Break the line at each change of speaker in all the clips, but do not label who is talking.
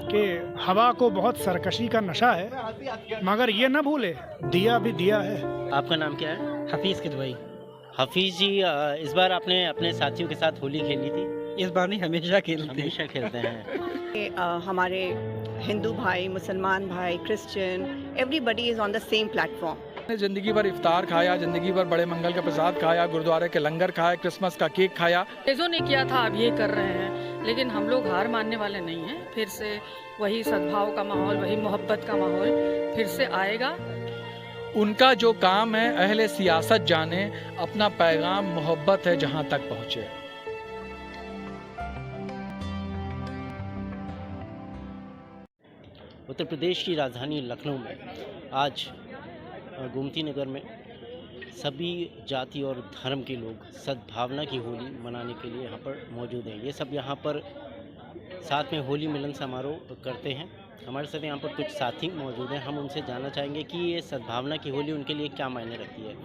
कि हवा को बहुत सरकशी का नशा है, मगर ये न भूले दिया भी दिया है।
आपका नाम क्या है?
हफीज़ किदवई।
हफीज़ जी, इस बार आपने अपने साथियों के साथ होली खेली थी?
इस बार नहीं, हमेशा खेलते हैं।
हमेशा खेलते हैं।
हमारे हिंदू भाई, मुसलमान भाई, Christian, everybody is on the same platform.
ज़िंदगी भर इफ्तार खाया, ज़िंदगी भर बड़े मंगल का प्रसाद खाया, गुरुद्वारे के लंगर खाए, क्रिसमस का केक खाया।
अंग्रेज़ों ने किया था, अब ये कर रहे हैं, लेकिन हम लोग हार मानने वाले नहीं हैं। फिर से वही सद्भाव का माहौल, वही मोहब्बत का माहौल फिर से आएगा।
उनका जो काम है अहले सियासत जाने, अपना पैगाम मोहब्बत है जहां तक पहुँचे।
उत्तर प्रदेश की राजधानी लखनऊ में आज गोमती नगर में सभी जाति और धर्म के लोग सद्भावना की होली मनाने के लिए यहाँ पर मौजूद हैं। ये सब यहाँ पर साथ में होली मिलन समारोह करते हैं। हमारे साथ यहाँ पर कुछ साथी मौजूद हैं। हम उनसे जानना चाहेंगे कि ये सद्भावना की होली उनके लिए क्या मायने रखती है,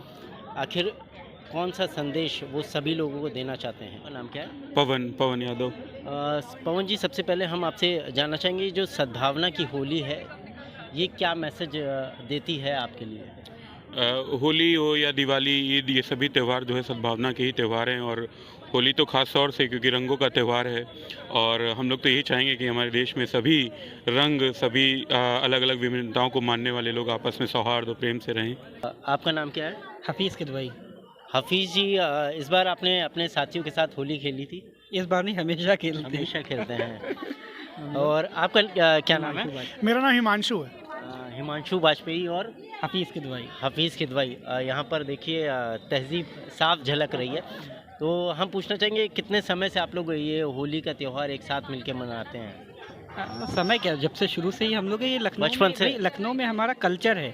आखिर कौन सा संदेश वो सभी लोगों को देना चाहते हैं। नाम क्या है?
पवन यादव।
पवन जी, सबसे पहले हम आपसे जानना चाहेंगे जो सद्भावना की होली है ये क्या मैसेज देती है आपके लिए?
होली हो या दिवाली, ईद, ये सभी त्यौहार जो है सद्भावना के ही त्यौहार हैं। और होली तो ख़ास तौर से क्योंकि रंगों का त्यौहार है, और हम लोग तो यही चाहेंगे कि हमारे देश में सभी रंग, सभी अलग अलग विभिन्नताओं को मानने वाले लोग आपस में सौहार्द और प्रेम से रहें।
आपका नाम क्या है?
हफीज़ किदवई।
हफीज़ जी, इस बार आपने अपने साथियों के साथ होली खेली थी?
इस बार नहीं, हमेशा खेलते हैं।
हमेशा खेलते हैं। और आपका क्या नाम है?
मेरा नाम हिमांशु है।
हिमांशु वाजपेयी। और
हफीज़ किदवई।
हफीज़ किदवई। यहाँ पर देखिए तहजीब साफ झलक रही है। तो हम पूछना चाहेंगे कितने समय से आप लोग ये होली का त्यौहार एक साथ मिलकर मनाते हैं?
समय क्या, जब से शुरू से ही हम लोग ये
बचपन से?
लखनऊ में हमारा कल्चर है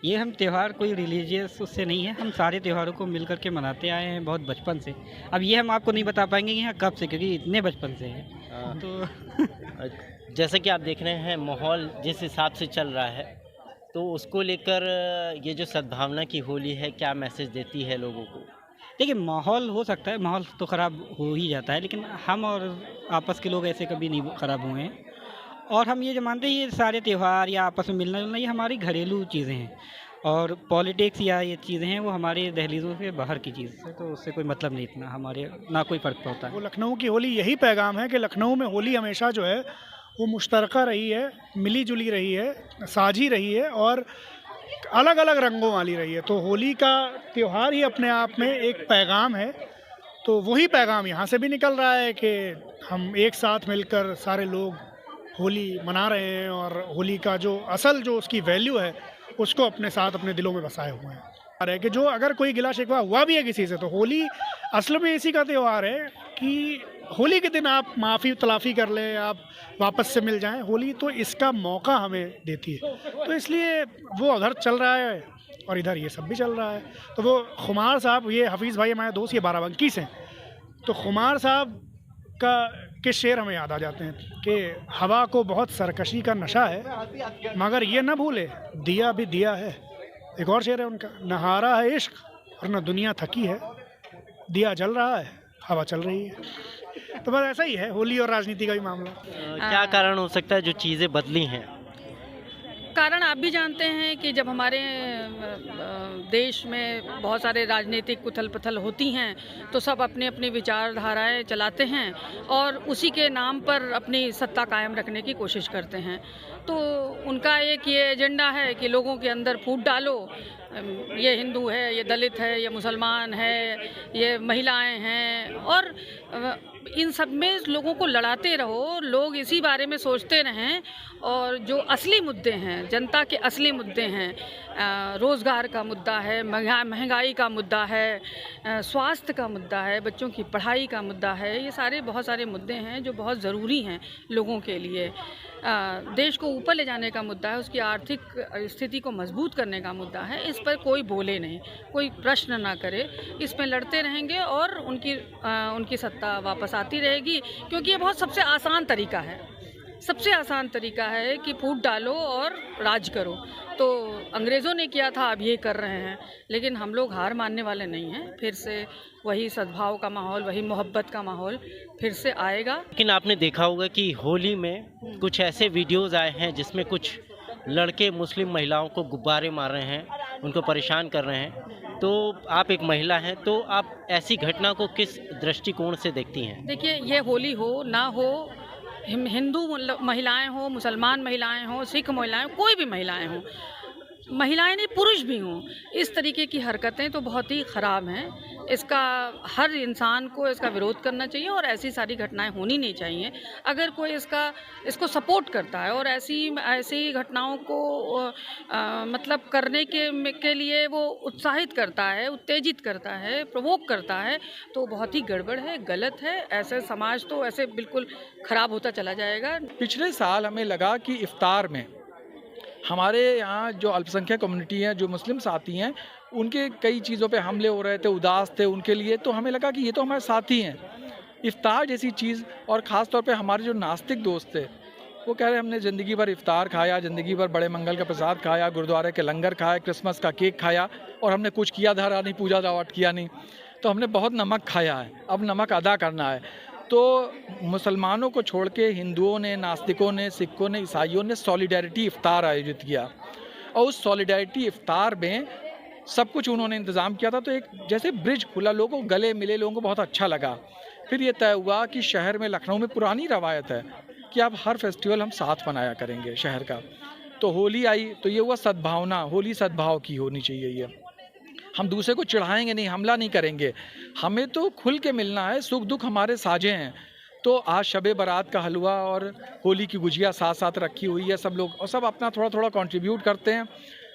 ये। हम त्यौहार कोई रिलीजियस उससे नहीं है, हम सारे त्योहारों को मिल करके मनाते आए हैं बहुत बचपन से। अब ये हम आपको नहीं बता पाएंगे कि यहाँ कब से, क्योंकि इतने बचपन से है। तो
जैसे कि आप देख रहे हैं माहौल जिस हिसाब से चल रहा है, तो उसको लेकर ये जो सद्भावना की होली है क्या मैसेज देती है लोगों को?
देखिए, माहौल हो सकता है, माहौल तो ख़राब हो ही जाता है, लेकिन हम और आपस के लोग ऐसे कभी नहीं ख़राब हुए हैं। और हम ये जो मानते हैं ये सारे त्यौहार या आपस में मिलना जुलना ये हमारी घरेलू चीज़ें हैं, और पॉलिटिक्स या ये चीज़ें हैं वो हमारे दहलीज़ों से बाहर की चीज़ है, तो उससे कोई मतलब नहीं, इतना हमारे ना कोई फ़र्क पड़ता है।
वो लखनऊ की होली यही पैगाम है कि लखनऊ में होली हमेशा जो है वो मुश्तरका रही है, मिली जुली रही है, साझी रही है और अलग अलग रंगों वाली रही है। तो होली का त्यौहार ही अपने आप में एक पैगाम है। तो वही पैगाम यहाँ से भी निकल रहा है कि हम एक साथ मिलकर सारे लोग होली मना रहे हैं, और होली का जो असल जो उसकी वैल्यू है उसको अपने साथ अपने दिलों में बसाए हुए हैं। है कि जो अगर कोई गिला शिकवा हुआ भी है किसी से, तो होली असल में इसी का त्यौहार है कि होली के दिन आप माफ़ी तलाफ़ी कर लें, आप वापस से मिल जाएं। होली तो इसका मौका हमें देती है, तो इसलिए वो उधर चल रहा है और इधर ये सब भी चल रहा है। तो वो खुमार साहब, ये हफीज़ भाई हमारे दोस्त, ये बाराबंकी से, तो खुमार साहब के शेर हमें याद आ जाते हैं कि हवा को बहुत सरकशी का नशा है, मगर ये न भूले दिया भी दिया है। एक और शेर है उनका, न हारा है इश्क और न दुनिया थकी है, दिया जल रहा है, हवा चल रही है। तो बस ऐसा ही है होली और राजनीति का भी मामला।
क्या कारण हो सकता है जो चीज़ें बदली हैं?
कारण आप भी जानते हैं कि जब हमारे देश में बहुत सारे राजनीतिक उथल पुथल होती हैं तो सब अपनी अपनी विचारधाराएं चलाते हैं और उसी के नाम पर अपनी सत्ता कायम रखने की कोशिश करते हैं। तो उनका एक ये एजेंडा है कि लोगों के अंदर फूट डालो, ये हिंदू है, ये दलित है, ये मुसलमान है, ये महिलाएं हैं, और इन सब में लोगों को लड़ाते रहो, लोग इसी बारे में सोचते रहें। और जो असली मुद्दे हैं, जनता के असली मुद्दे हैं, रोज़गार का मुद्दा है, महंगाई का मुद्दा है, स्वास्थ्य का मुद्दा है, बच्चों की पढ़ाई का मुद्दा है, ये सारे बहुत सारे मुद्दे हैं जो बहुत ज़रूरी हैं लोगों के लिए। देश को ऊपर ले जाने का मुद्दा है, उसकी आर्थिक स्थिति को मजबूत करने का मुद्दा है। इस पर कोई बोले नहीं, कोई प्रश्न ना करे, इसमें लड़ते रहेंगे और उनकी सत्ता वापस आती रहेगी, क्योंकि ये बहुत सबसे आसान तरीका है। सबसे आसान तरीका है कि फूट डालो और राज करो। तो अंग्रेज़ों ने किया था, अब ये कर रहे हैं, लेकिन हम लोग हार मानने वाले नहीं हैं। फिर से वही सद्भाव का माहौल, वही मोहब्बत का माहौल फिर से आएगा।
लेकिन आपने देखा होगा कि होली में कुछ ऐसे वीडियोज़ आए हैं जिसमें कुछ लड़के मुस्लिम महिलाओं को गुब्बारे मार रहे हैं, उनको परेशान कर रहे हैं। तो आप एक महिला हैं, तो आप ऐसी घटना को किस दृष्टिकोण से देखती हैं?
देखिए, ये होली हो ना हो, हिंदू महिलाएं हो, मुसलमान महिलाएं हो, सिख महिलाएं, कोई भी महिलाएं हों, महिलाएं नहीं पुरुष भी हों, इस तरीके की हरकतें तो बहुत ही ख़राब हैं। इसका हर इंसान को इसका विरोध करना चाहिए और ऐसी सारी घटनाएं होनी नहीं चाहिए। अगर कोई इसको सपोर्ट करता है और ऐसी घटनाओं को मतलब करने के लिए वो उत्साहित करता है, उत्तेजित करता है, प्रोवोक करता है, तो बहुत ही गड़बड़ है, गलत है। ऐसे समाज तो ऐसे बिल्कुल ख़राब होता चला जाएगा।
पिछले साल हमें लगा कि इफ्तार में हमारे यहाँ जो अल्पसंख्यक कम्युनिटी है, जो मुस्लिम साथी हैं, उनके कई चीज़ों पे हमले हो रहे थे, उदास थे उनके लिए। तो हमें लगा कि ये तो हमारे साथी हैं। इफ्तार जैसी चीज़, और ख़ास तौर पे हमारे जो नास्तिक दोस्त थे, वो कह रहे हमने ज़िंदगी भर इफ्तार खाया, ज़िंदगी भर बड़े मंगल का प्रसाद खाया, गुरुद्वारे के लंगर खाए, क्रिसमस का केक खाया, और हमने कुछ किया धरा नहीं, पूजा दावट किया नहीं, तो हमने बहुत नमक खाया है, अब नमक अदा करना है। तो मुसलमानों को छोड़ के हिंदुओं ने, नास्तिकों ने, सिखों ने, ईसाइयों ने सॉलिडेरिटी इफ्तार आयोजित किया, और उस सॉलिडेरिटी इफ्तार में सब कुछ उन्होंने इंतज़ाम किया था। तो एक जैसे ब्रिज खुला, लोगों को गले मिले, लोगों को बहुत अच्छा लगा। फिर ये तय हुआ कि शहर में, लखनऊ में पुरानी रवायत है कि अब हर फेस्टिवल हम साथ मनाया करेंगे शहर का। तो होली आई तो ये हुआ सद्भावना, होली सद्भाव की होनी चाहिए। ये हम दूसरे को चिढ़ाएंगे नहीं, हमला नहीं करेंगे, हमें तो खुल के मिलना है, सुख दुख हमारे साझे हैं। तो आज शबे बारात का हलवा और होली की गुजिया साथ साथ रखी हुई है सब लोग, और सब अपना थोड़ा थोड़ा कंट्रीब्यूट करते हैं।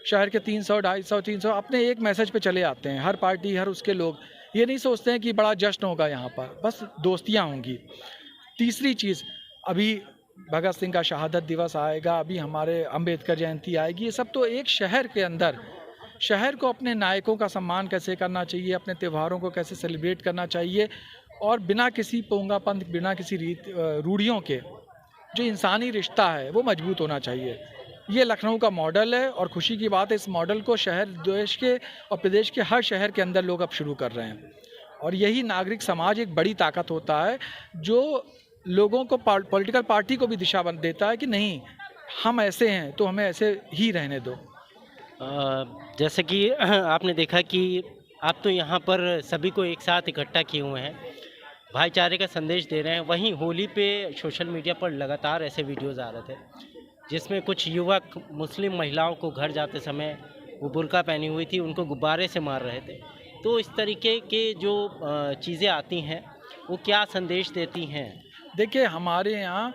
शहर के 300, 250, 300 अपने एक मैसेज पे चले आते हैं। हर पार्टी, हर उसके लोग ये नहीं सोचते हैं कि बड़ा जश्न होगा यहाँ पर, बस दोस्तियाँ होंगी। तीसरी चीज़, अभी भगत सिंह का शहादत दिवस आएगा, अभी हमारे अम्बेडकर जयंती आएगी। ये सब तो एक शहर के अंदर, शहर को अपने नायकों का सम्मान कैसे करना चाहिए, अपने त्योहारों को कैसे सेलिब्रेट करना चाहिए, और बिना किसी पोंगापंथ, बिना किसी रूढ़ियों के जो इंसानी रिश्ता है वो मजबूत होना चाहिए। ये लखनऊ का मॉडल है, और खुशी की बात है इस मॉडल को शहर, देश के और प्रदेश के हर शहर के अंदर लोग अब शुरू कर रहे हैं। और यही नागरिक समाज एक बड़ी ताकत होता है जो लोगों को, पॉलिटिकल पार्टी को भी दिशा बन देता है कि नहीं, हम ऐसे हैं तो हमें ऐसे ही रहने दो।
जैसे कि आपने देखा कि आप तो यहाँ पर सभी को एक साथ इकट्ठा किए हुए हैं, भाईचारे का संदेश दे रहे हैं। वहीं होली पे सोशल मीडिया पर लगातार ऐसे वीडियोज़ आ रहे थे जिसमें कुछ युवक मुस्लिम महिलाओं को घर जाते समय, वो बुर्का पहनी हुई थी, उनको गुब्बारे से मार रहे थे। तो इस तरीके के जो चीज़ें आती हैं वो क्या संदेश देती हैं?
देखिए, हमारे यहाँ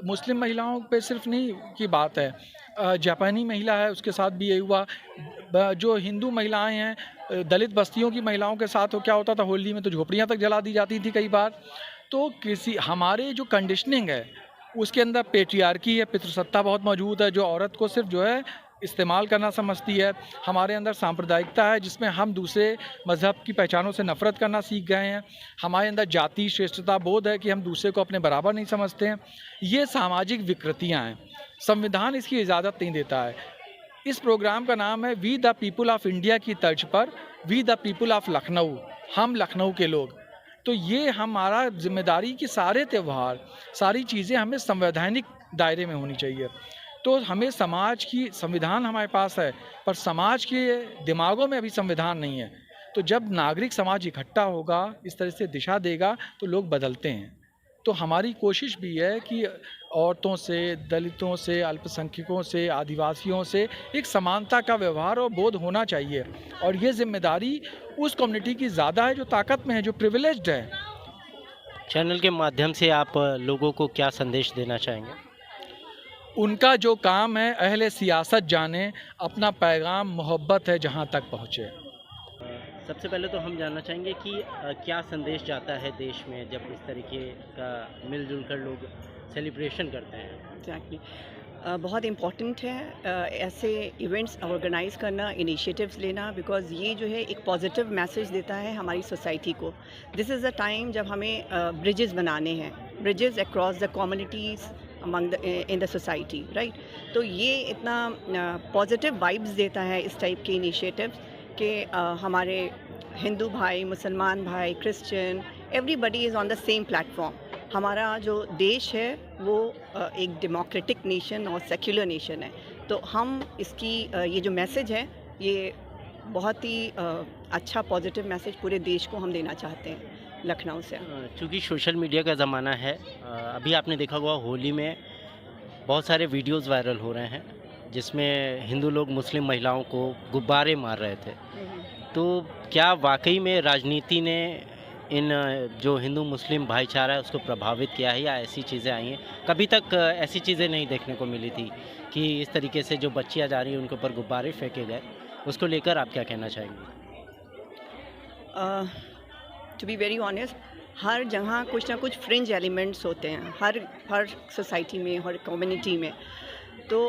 मुस्लिम महिलाओं पे सिर्फ नहीं की बात है, जापानी महिला है उसके साथ भी यही हुआ। जो हिंदू महिलाएं हैं, दलित बस्तियों की महिलाओं के साथ क्या होता था, होली में तो झोपड़ियाँ तक जला दी जाती थी कई बार। तो किसी, हमारे जो कंडीशनिंग है उसके अंदर पेट्रियार्की है, पितृसत्ता बहुत मौजूद है, जो औरत को सिर्फ जो है इस्तेमाल करना समझती है। हमारे अंदर सांप्रदायिकता है जिसमें हम दूसरे मज़हब की पहचानों से नफ़रत करना सीख गए हैं। हमारे अंदर जाति श्रेष्ठता बोध है कि हम दूसरे को अपने बराबर नहीं समझते हैं। ये सामाजिक विकृतियाँ हैं, संविधान इसकी इजाज़त नहीं देता है। इस प्रोग्राम का नाम है we the people of India की तर्ज पर we the people of Lucknow, हम लखनऊ के लोग। तो ये हमारा जिम्मेदारी कि सारे त्यौहार, सारी चीज़ें हमें संवैधानिक दायरे में होनी चाहिए। तो हमें समाज की, संविधान हमारे पास है पर समाज के दिमागों में अभी संविधान नहीं है। तो जब नागरिक समाज इकट्ठा होगा, इस तरह से दिशा देगा, तो लोग बदलते हैं। तो हमारी कोशिश भी है कि औरतों से, दलितों से, अल्पसंख्यकों से, आदिवासियों से एक समानता का व्यवहार और बोध होना चाहिए। और ये जिम्मेदारी उस कम्युनिटी की ज़्यादा है जो ताकत में है, जो प्रिविलेज्ड है।
चैनल के माध्यम से आप लोगों को क्या संदेश देना चाहेंगे?
उनका जो काम है अहले सियासत जाने, अपना पैगाम मोहब्बत है जहाँ तक पहुँचे।
सबसे पहले तो हम जानना चाहेंगे कि क्या संदेश जाता है देश में जब इस तरीके का मिलजुल कर लोग सेलिब्रेशन करते हैं?
एग्जैक्टली, बहुत इम्पॉर्टेंट है ऐसे इवेंट्स ऑर्गेनाइज करना, इनिशिएटिव्स लेना, बिकॉज़ ये जो है एक पॉजिटिव मैसेज देता है हमारी सोसाइटी को। दिस इज़ अ टाइम जब हमें ब्रिजेस बनाने हैं, bridges across the communities, among in the society, right. तो ये इतना पॉजिटिव वाइब्स देता है इस टाइप के इनिशिएटिव्स कि हमारे हिंदू भाई, मुसलमान भाई, Christian, everybody is on the same platform. हमारा जो देश है वो एक डेमोक्रेटिक नेशन और सेक्युलर नेशन है, तो हम इसकी ये जो मैसेज है ये बहुत ही अच्छा पॉजिटिव मैसेज पूरे देश को हम देना चाहते हैं लखनऊ से।
चूँकि सोशल मीडिया का ज़माना है, अभी आपने देखा होगा होली में बहुत सारे वीडियोस वायरल हो रहे हैं जिसमें हिंदू लोग मुस्लिम महिलाओं को गुब्बारे मार रहे थे। तो क्या वाकई में राजनीति ने इन जो हिंदू मुस्लिम भाईचारा है उसको प्रभावित किया है, या ऐसी चीज़ें आई हैं? कभी तक ऐसी चीज़ें नहीं देखने को मिली थी कि इस तरीके से जो बच्चियाँ जा रही हैं उनके ऊपर गुब्बारे फेंके गए। उसको लेकर आप क्या कहना चाहेंगे?
टू बी वेरी ऑनेस्ट, हर जगह कुछ ना कुछ फ्रिंज एलिमेंट्स होते हैं हर सोसाइटी में, हर कम्युनिटी में। तो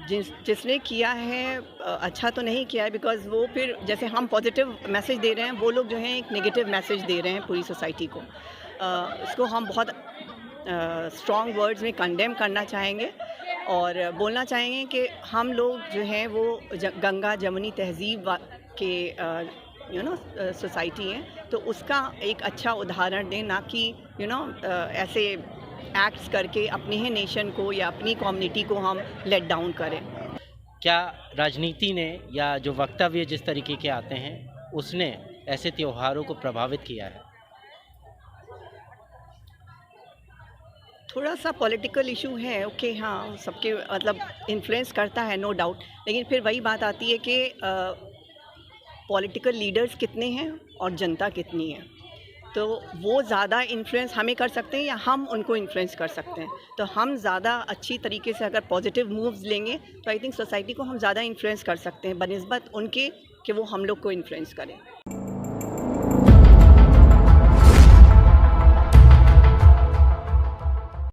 जिसने किया है अच्छा तो नहीं किया है, बिकॉज़ वो फिर जैसे हम पॉजिटिव मैसेज दे रहे हैं, वो लोग जो हैं एक नेगेटिव मैसेज दे रहे हैं पूरी सोसाइटी को। इसको हम बहुत स्ट्रॉन्ग वर्ड्स में कंडेम करना चाहेंगे और बोलना चाहेंगे कि हम लोग जो हैं वो गंगा जमुनी तहज़ीब के सोसाइटी हैं, तो उसका एक अच्छा उदाहरण दें, ना कि ऐसे एक्ट्स करके अपने ही नेशन को या अपनी कम्युनिटी को हम लेट डाउन करें।
क्या राजनीति ने या जो वक्तव्य जिस तरीके के आते हैं उसने ऐसे त्योहारों को प्रभावित किया है?
थोड़ा सा पॉलिटिकल इशू है, ओके, हाँ, सबके मतलब इन्फ्लुएंस करता है, नो डाउट। लेकिन फिर वही बात आती है कि पॉलिटिकल लीडर्स कितने हैं और जनता कितनी है, तो वो ज़्यादा इन्फ्लुएंस हमें कर सकते हैं या हम उनको इन्फ्लुएंस कर सकते हैं। तो हम ज़्यादा अच्छी तरीके से अगर पॉजिटिव मूव्स लेंगे तो आई थिंक सोसाइटी को हम ज़्यादा इन्फ्लुएंस कर सकते हैं बनिस्बत उनके कि वो हम लोग को इन्फ्लुएंस करें।